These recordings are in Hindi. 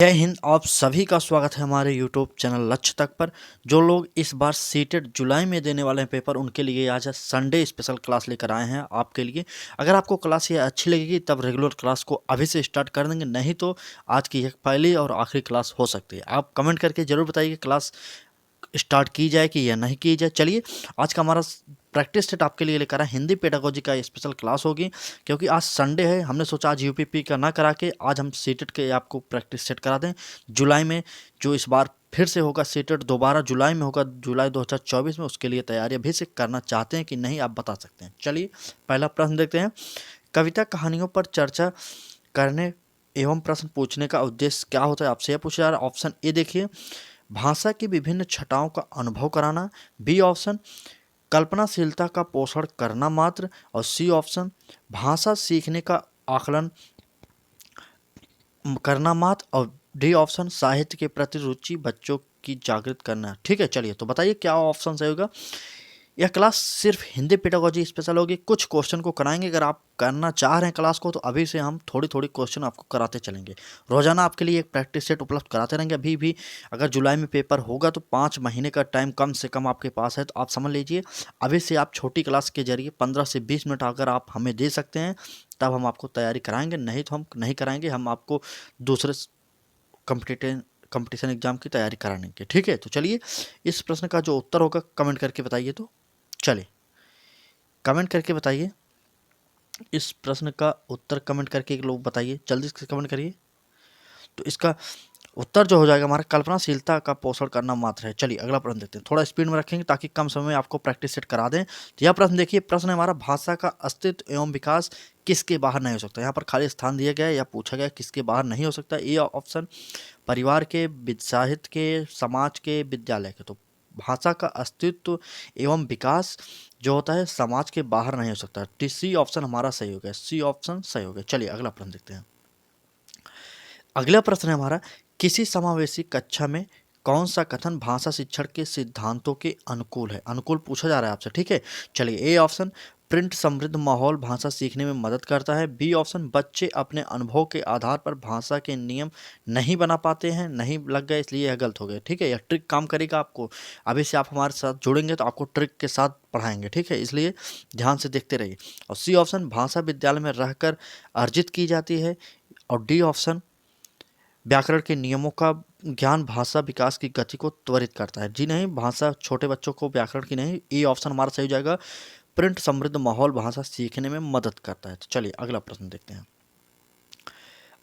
जय हिंद। आप सभी का स्वागत है हमारे यूट्यूब चैनल लक्ष्य तक पर। जो लोग इस बार सीटेट जुलाई में देने वाले हैं पेपर, उनके लिए आज संडे स्पेशल क्लास लेकर आए हैं आपके लिए। अगर आपको क्लास ये अच्छी लगेगी तब रेगुलर क्लास को अभी से स्टार्ट कर देंगे, नहीं तो आज की एक पहली और आखिरी क्लास हो सकती है। आप कमेंट करके ज़रूर बताइए कि क्लास स्टार्ट की जाए कि या नहीं की जाए। चलिए, आज का हमारा प्रैक्टिस सेट आपके लिए लेकर आए हिंदी पेडागोजी का स्पेशल क्लास होगी, क्योंकि आज संडे है। हमने सोचा आज यूपीपी का ना करा के आज हम सीटेट के आपको प्रैक्टिस सेट करा दें। जुलाई में जो इस बार फिर से होगा सीटेट, दोबारा जुलाई में होगा, जुलाई 2024 में। उसके लिए तैयारी अभी से करना चाहते हैं कि नहीं, आप बता सकते हैं। चलिए, पहला प्रश्न देखते हैं। कविता कहानियों पर चर्चा करने एवं प्रश्न पूछने का उद्देश्य क्या होता है, आपसे यह पूछा जा रहा है। ऑप्शन ए देखिए, भाषा की विभिन्न छटाओं का अनुभव कराना। बी ऑप्शन, कल्पनाशीलता का पोषण करना मात्र। और सी ऑप्शन, भाषा सीखने का आकलन करना मात्र। और डी ऑप्शन, साहित्य के प्रति रुचि बच्चों की जागृत करना। ठीक है, चलिए तो बताइए क्या ऑप्शन सही होगा। यह क्लास सिर्फ हिंदी पेडागोजी स्पेशल होगी। कुछ क्वेश्चन को कराएंगे। अगर आप करना चाह रहे हैं क्लास को तो अभी से हम थोड़ी थोड़ी क्वेश्चन आपको कराते चलेंगे। रोजाना आपके लिए एक प्रैक्टिस सेट उपलब्ध कराते रहेंगे। अभी भी अगर जुलाई में पेपर होगा तो 5 महीने का टाइम कम से कम आपके पास है, तो आप समझ लीजिए अभी से आप छोटी क्लास के जरिए 15 से 20 मिनट अगर आप हमें दे सकते हैं तब हम आपको तैयारी कराएंगे, नहीं तो हम नहीं कराएंगे। हम आपको दूसरे कंपटीशन एग्जाम की तैयारी कराएंगे। ठीक है, तो चलिए इस प्रश्न का जो उत्तर होगा कमेंट करके बताइए। तो चलिए कमेंट करके बताइए, इस प्रश्न का उत्तर कमेंट करके एक लोग बताइए, जल्दी से कमेंट करिए। तो इसका उत्तर जो हो जाएगा हमारा, कल्पनाशीलता का पोषण करना मात्र है। चलिए अगला प्रश्न देखते हैं। थोड़ा स्पीड में रखेंगे ताकि कम समय में आपको प्रैक्टिस सेट करा दें। तो यह प्रश्न देखिए, प्रश्न है हमारा, भाषा का अस्तित्व एवं विकास किसके बाहर नहीं हो सकता। यहाँ पर खाली स्थान दिया गया है या पूछा गया किसके बाहर नहीं हो सकता। ए ऑप्शन, परिवार के, साहित्य के, समाज के, विद्यालय के। तो भाषा का अस्तित्व एवं विकास जो होता है समाज के बाहर नहीं हो सकता। सी ऑप्शन हमारा सही हो गया, सी ऑप्शन सही हो गया। चलिए अगला प्रश्न देखते हैं। अगला प्रश्न है हमारा, किसी समावेशी कक्षा में कौन सा कथन भाषा शिक्षण के सिद्धांतों के अनुकूल है। अनुकूल पूछा जा रहा है आपसे। ठीक है, चलिए ए ऑप्शन, प्रिंट समृद्ध माहौल भाषा सीखने में मदद करता है। बी ऑप्शन, बच्चे अपने अनुभव के आधार पर भाषा के नियम नहीं बना पाते हैं। नहीं लग गए इसलिए यह गलत हो गया। ठीक है, यह ट्रिक काम करेगा आपको। अभी से आप हमारे साथ जुड़ेंगे तो आपको ट्रिक के साथ पढ़ाएंगे। ठीक है, इसलिए ध्यान से देखते रहिए। और सी ऑप्शन, भाषा विद्यालय में रहकर अर्जित की जाती है। और डी ऑप्शन, व्याकरण के नियमों का ज्ञान भाषा विकास की गति को त्वरित करता है। जी नहीं, भाषा छोटे बच्चों को व्याकरण की नहीं। ए ऑप्शन हमारा सही हो जाएगा, प्रिंट समृद्ध माहौल भाषा सीखने में मदद करता है। तो चलिए अगला प्रश्न देखते हैं।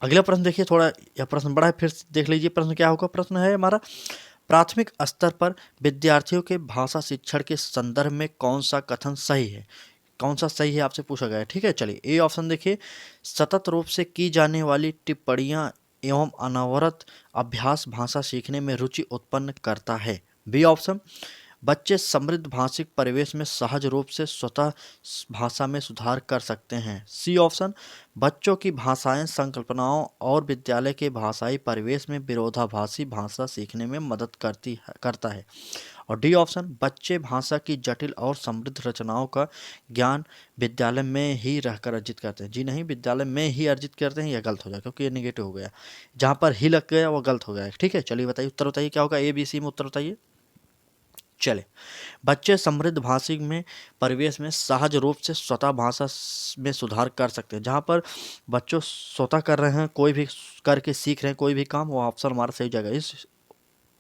अगला प्रश्न देखिए, थोड़ा यह प्रश्न बड़ा है, फिर देख लीजिए प्रश्न क्या होगा। प्रश्न है हमारा, प्राथमिक स्तर पर विद्यार्थियों के भाषा शिक्षण के संदर्भ में कौन सा कथन सही है। कौन सा सही है आपसे पूछा गया है। ठीक है, चलिए ए ऑप्शन देखिए, सतत रूप से की जाने वाली टिप्पणियाँ एवं अनवरत अभ्यास भाषा सीखने में रुचि उत्पन्न करता है। बी ऑप्शन, बच्चे समृद्ध भाषिक परिवेश में सहज रूप से स्वतः भाषा में सुधार कर सकते हैं। सी ऑप्शन, बच्चों की भाषाएं संकल्पनाओं और विद्यालय के भाषाई परिवेश में विरोधाभासी भाषा सीखने में मदद करता है। और डी ऑप्शन, बच्चे भाषा की जटिल और समृद्ध रचनाओं का ज्ञान विद्यालय में ही रहकर अर्जित करते हैं। जी नहीं, विद्यालय में ही अर्जित करते हैं, यह गलत हो जाएगा क्योंकि ये निगेटिव हो गया। जहाँ पर ही लग गया वो गलत हो गया। ठीक है, चलिए बताइए उत्तर बताइए क्या होगा। ए बी सी में उत्तर बताइए। चले, बच्चे समृद्ध भाषिक में परिवेश में सहज रूप से स्वतः भाषा में सुधार कर सकते हैं। जहाँ पर बच्चों स्वतः कर रहे हैं, कोई भी करके सीख रहे हैं कोई भी काम, वो ऑप्शन हमारा सही हो जाएगा। इस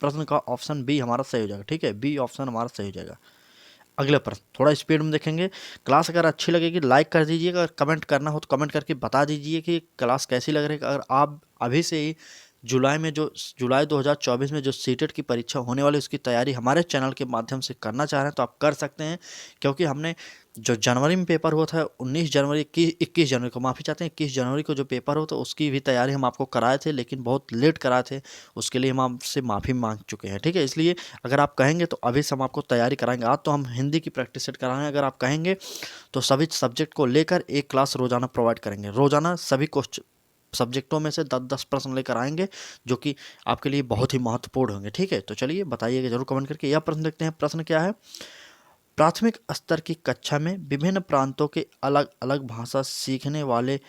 प्रश्न का ऑप्शन बी हमारा सही हो जाएगा। ठीक है, बी ऑप्शन हमारा सही हो जाएगा। अगले प्रश्न थोड़ा स्पीड में देखेंगे। क्लास अगर अच्छी लगेगी लाइक कर दीजिएगा, अगर कमेंट करना हो तो कमेंट करके बता दीजिए कि क्लास कैसी लग रही है। अगर आप अभी से ही जुलाई 2024 में जो सीटेट की परीक्षा होने वाली उसकी तैयारी हमारे चैनल के माध्यम से करना चाह रहे हैं तो आप कर सकते हैं, क्योंकि हमने जो जनवरी में पेपर हुआ था 21 जनवरी को, माफ़ी चाहते हैं 21 जनवरी को जो पेपर हो तो उसकी भी तैयारी हम आपको कराए थे, लेकिन बहुत लेट कराए थे। उसके लिए हम आपसे माफ़ी मांग चुके हैं। ठीक है, इसलिए अगर आप कहेंगे तो अभी से हम आपको तैयारी कराएंगे। आज तो हम हिंदी की प्रैक्टिस सेट कराएंगे, अगर आप कहेंगे तो सभी सब्जेक्ट को लेकर एक क्लास रोजाना प्रोवाइड करेंगे। रोजाना सभी क्वेश्चन सब्जेक्टों में से 10-10 प्रश्न लेकर आएंगे जो कि आपके लिए बहुत ही महत्वपूर्ण होंगे। ठीक है, तो चलिए बताइएगा जरूर कमेंट करके। यह प्रश्न देखते हैं। प्रश्न क्या है, प्राथमिक स्तर की कक्षा में विभिन्न प्रांतों के अलग अलग भाषा सीखने वाले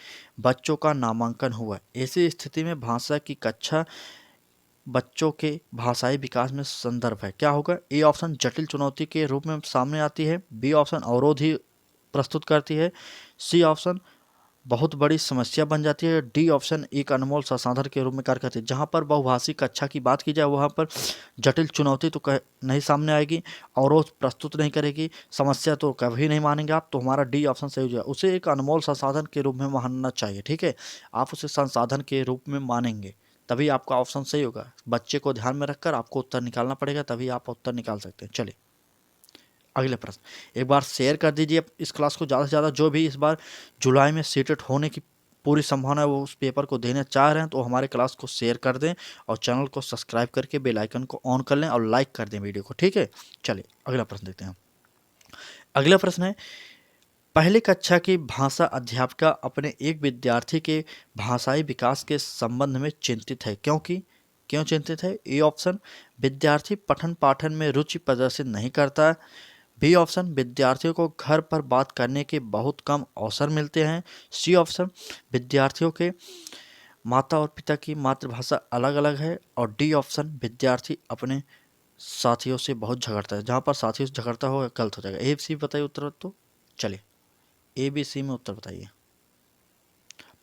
बच्चों का नामांकन हुआ। ऐसी स्थिति में भाषा की कक्षा बच्चों के भाषाई विकास में संदर्भ है। क्या होगा? ए ऑप्शन जटिल चुनौती के रूप में सामने आती है, बी ऑप्शन अवरोध ही प्रस्तुत करती है, सी ऑप्शन बहुत बड़ी समस्या बन जाती है, डी ऑप्शन एक अनमोल संसाधन के रूप में कार्य करती है। जहाँ पर बहुभाषी कक्षा की बात की जाए वहाँ पर जटिल चुनौती तो नहीं सामने आएगी, अवरोध प्रस्तुत नहीं करेगी, समस्या तो कभी नहीं मानेंगे आप, तो हमारा डी ऑप्शन सही हो जाएगा। उसे एक अनमोल संसाधन के रूप में मानना चाहिए, ठीक है, आप उसे संसाधन के रूप में मानेंगे तभी आपका ऑप्शन सही होगा। बच्चे को ध्यान में रखकर आपको उत्तर निकालना पड़ेगा, तभी आप उत्तर निकाल सकते हैं। चलिए अगले प्रश्न, एक बार शेयर कर दीजिए इस क्लास को ज़्यादा से ज़्यादा। जो भी इस बार जुलाई में सीटेट होने की पूरी संभावना है वो उस पेपर को देने चाह रहे हैं तो हमारे क्लास को शेयर कर दें और चैनल को सब्सक्राइब करके बेल आइकन को ऑन कर लें और लाइक कर दें वीडियो को, ठीक है। चलिए अगला प्रश्न देखते हैं। अगला प्रश्न है, पहली कक्षा की भाषा अध्यापिका अपने एक विद्यार्थी के भाषाई विकास के संबंध में चिंतित है, क्यों चिंतित है? ए ऑप्शन विद्यार्थी पठन पाठन में रुचि प्रदर्शित नहीं करता, बी ऑप्शन विद्यार्थियों को घर पर बात करने के बहुत कम अवसर मिलते हैं, सी ऑप्शन विद्यार्थियों के माता और पिता की मातृभाषा अलग अलग है, और डी ऑप्शन विद्यार्थी अपने साथियों से बहुत झगड़ता है। जहाँ पर साथियों से झगड़ता हो गलत हो जाएगा। ए सी बताइए उत्तर। तो चलिए ए बी सी में उत्तर बताइए।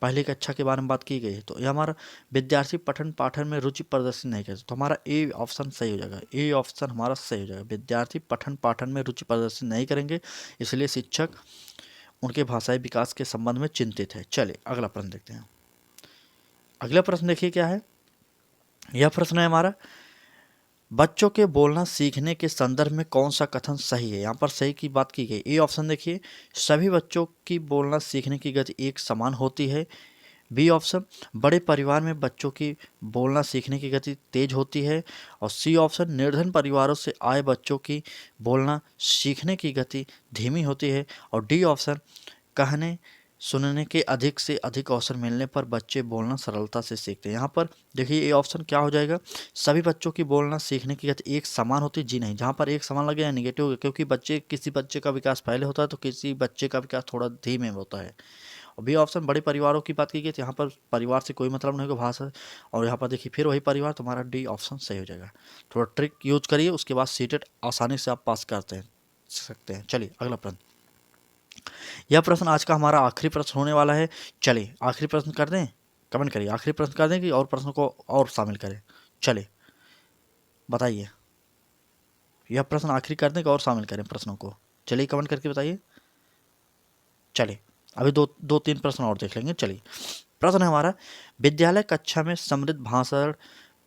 पहली कक्षा के बारे में बात की गई है तो ये हमारा विद्यार्थी पठन पाठन में रुचि प्रदर्शित नहीं करते, तो हमारा ए ऑप्शन सही हो जाएगा। ए ऑप्शन हमारा सही हो जाएगा, विद्यार्थी पठन पाठन में रुचि प्रदर्शित नहीं करेंगे, इसलिए शिक्षक उनके भाषाई विकास के संबंध में चिंतित है। चलिए अगला प्रश्न देखते हैं। अगला प्रश्न देखिए क्या है। यह प्रश्न है हमारा, बच्चों के बोलना सीखने के संदर्भ में कौन सा कथन सही है? यहाँ पर सही की बात की गई। ए ऑप्शन देखिए, सभी बच्चों की बोलना सीखने की गति एक समान होती है, बी ऑप्शन बड़े परिवार में बच्चों की बोलना सीखने की गति तेज होती है, और सी ऑप्शन निर्धन परिवारों से आए बच्चों की बोलना सीखने की गति धीमी होती है, और डी ऑप्शन कहने सुनने के अधिक से अधिक अवसर मिलने पर बच्चे बोलना सरलता से सीखते हैं। यहाँ पर देखिए ये ऑप्शन क्या हो जाएगा, सभी बच्चों की बोलना सीखने की गति एक समान होती है। जी नहीं, जहाँ पर एक समान लगे या निगेटिव हो गया, क्योंकि किसी बच्चे का विकास पहले होता है तो किसी बच्चे का विकास थोड़ा धीमे होता है। और बी ऑप्शन बड़े परिवारों की बात की गई तो यहाँ पर परिवार से कोई मतलब नहीं होगा भाषा, और यहाँ पर देखिए फिर वही परिवार, तुम्हारा डी ऑप्शन सही हो जाएगा। थोड़ा ट्रिक यूज करिए, उसके बाद सीटेट आसानी से आप पास करते सकते हैं। चलिए अगला प्रश्न, यह प्रश्न आज का हमारा आखिरी प्रश्न होने वाला है। चलिए आखिरी प्रश्न कर दें, कमेंट करिए आखिरी प्रश्न कर दें कि और प्रश्नों को और शामिल करें। चलिए बताइए, यह प्रश्न आखिरी कर दें कि और शामिल करें प्रश्नों को? चलिए कमेंट करके बताइए। चलिए अभी दो तीन प्रश्न और देख लेंगे। चलिए प्रश्न है हमारा, विद्यालय कक्षा में समृद्ध भाषण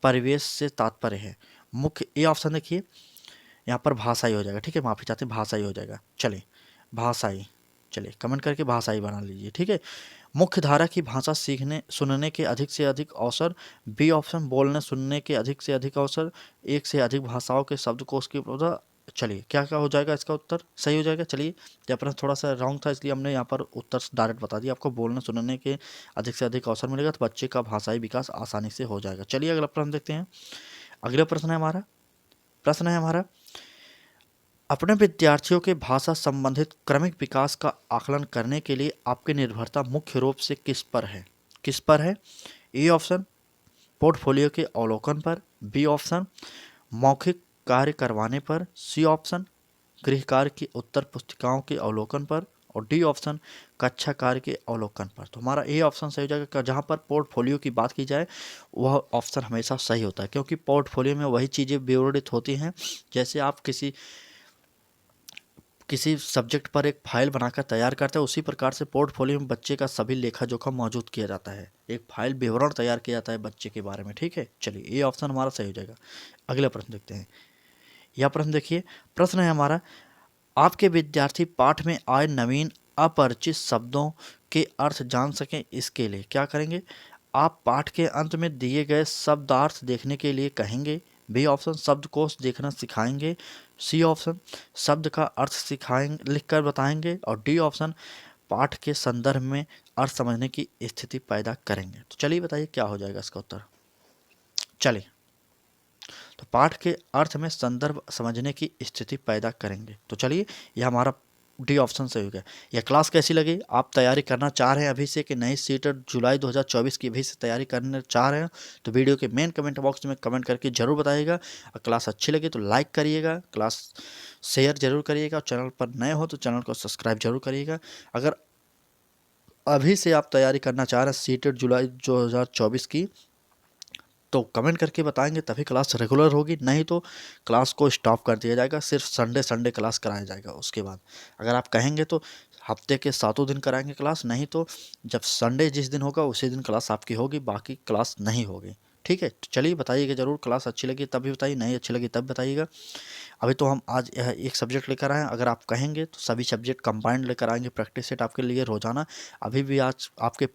परिवेश से तात्पर्य है मुख्य। ए ऑप्शन देखिए, यहाँ पर भाषाई हो जाएगा, ठीक है, माफी चाहते हैं, भाषाई हो जाएगा। चलिए भाषाई, चलिए कमेंट करके भाषाई बना लीजिए, ठीक है। मुख्य धारा की भाषा सीखने सुनने के अधिक से अधिक अवसर, बी ऑप्शन बोलने सुनने के अधिक से अधिक अवसर, एक से अधिक भाषाओं के शब्दकोश की उपलब्धता। चलिए क्या क्या हो जाएगा, इसका उत्तर सही हो जाएगा। चलिए यह प्रश्न थोड़ा सा रॉन्ग था इसलिए हमने यहाँ पर उत्तर डायरेक्ट बता दिया, आपको बोलने सुनने के अधिक से अधिक अवसर मिलेगा तो बच्चे का भाषाई विकास आसानी से हो जाएगा। चलिए अगला प्रश्न देखते हैं। अगला प्रश्न है हमारा, अपने विद्यार्थियों के भाषा संबंधित क्रमिक विकास का आकलन करने के लिए आपकी निर्भरता मुख्य रूप से किस पर है? ए ऑप्शन पोर्टफोलियो के अवलोकन पर, बी ऑप्शन मौखिक कार्य करवाने पर, सी ऑप्शन गृह कार्य की उत्तर पुस्तिकाओं के अवलोकन पर, और डी ऑप्शन कक्षा कार्य के अवलोकन पर। तो हमारा ए ऑप्शन सही हो जाएगा। जहाँ पर पोर्टफोलियो की बात की जाए वह ऑप्शन हमेशा सही होता है, क्योंकि पोर्टफोलियो में वही चीज़ें विवरणित होती हैं। जैसे आप किसी सब्जेक्ट पर एक फाइल बनाकर तैयार करते हैं, उसी प्रकार से पोर्टफोलियो में बच्चे का सभी लेखा जोखा मौजूद किया जाता है, एक फाइल विवरण तैयार किया जाता है बच्चे के बारे में, ठीक है। चलिए ये ऑप्शन हमारा सही हो जाएगा। अगला प्रश्न देखते हैं। यह प्रश्न देखिए, प्रश्न है हमारा, आपके विद्यार्थी पाठ में आए नवीन अपरिचित शब्दों के अर्थ जान सकें, इसके लिए क्या करेंगे? आप पाठ के अंत में दिए गए शब्दार्थ देखने के लिए कहेंगे, बी ऑप्शन शब्दकोश देखना सिखाएंगे, सी ऑप्शन शब्द का अर्थ सिखाएंगे लिखकर बताएंगे, और डी ऑप्शन पाठ के संदर्भ में अर्थ समझने की स्थिति पैदा करेंगे। तो चलिए बताइए क्या हो जाएगा इसका उत्तर। चलिए तो पाठ के अर्थ में संदर्भ समझने की स्थिति पैदा करेंगे। तो चलिए, यह हमारा डी ऑप्शन सही हो गया। यह क्लास कैसी लगी? आप तैयारी करना चाह रहे हैं अभी से कि नहीं सीटेट जुलाई 2024 की अभी से तैयारी करने चाह रहे हैं, तो वीडियो के मेन कमेंट बॉक्स में कमेंट करके जरूर बताइएगा। और क्लास अच्छी लगी तो लाइक करिएगा, क्लास शेयर जरूर करिएगा, चैनल पर नए हो तो चैनल को सब्सक्राइब जरूर करिएगा। अगर अभी से आप तैयारी करना चाह रहे हैं सीटेट जुलाई 2024 की, तो कमेंट करके बताएंगे तभी क्लास रेगुलर होगी, नहीं तो क्लास को स्टॉप कर दिया जाएगा। सिर्फ संडे क्लास कराया जाएगा। उसके बाद अगर आप कहेंगे तो हफ्ते के 7 दिन कराएंगे क्लास, नहीं तो जब संडे जिस दिन होगा उसी दिन क्लास आपकी होगी, बाकी क्लास नहीं होगी। ठीक है, तो चलिए बताइएगा ज़रूर। क्लास अच्छी लगी तब भी बताइए, नहीं अच्छी लगी तब बताइएगा। अभी तो हम आज यह एक सब्जेक्ट लेकर आए हैं, अगर आप कहेंगे तो सभी सब्जेक्ट कंबाइंड लेकर आएंगे प्रैक्टिस सेट आपके लिए रोजाना। अभी भी आज आपके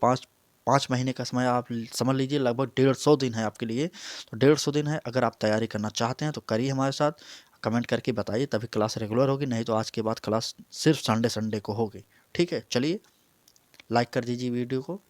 5 महीने का समय आप समझ लीजिए, लगभग 150 दिन है आपके लिए। तो 150 दिन है, अगर आप तैयारी करना चाहते हैं तो करिए हमारे साथ, कमेंट करके बताइए तभी क्लास रेगुलर होगी, नहीं तो आज के बाद क्लास सिर्फ संडे को होगी। ठीक है, चलिए लाइक कर दीजिए वीडियो को।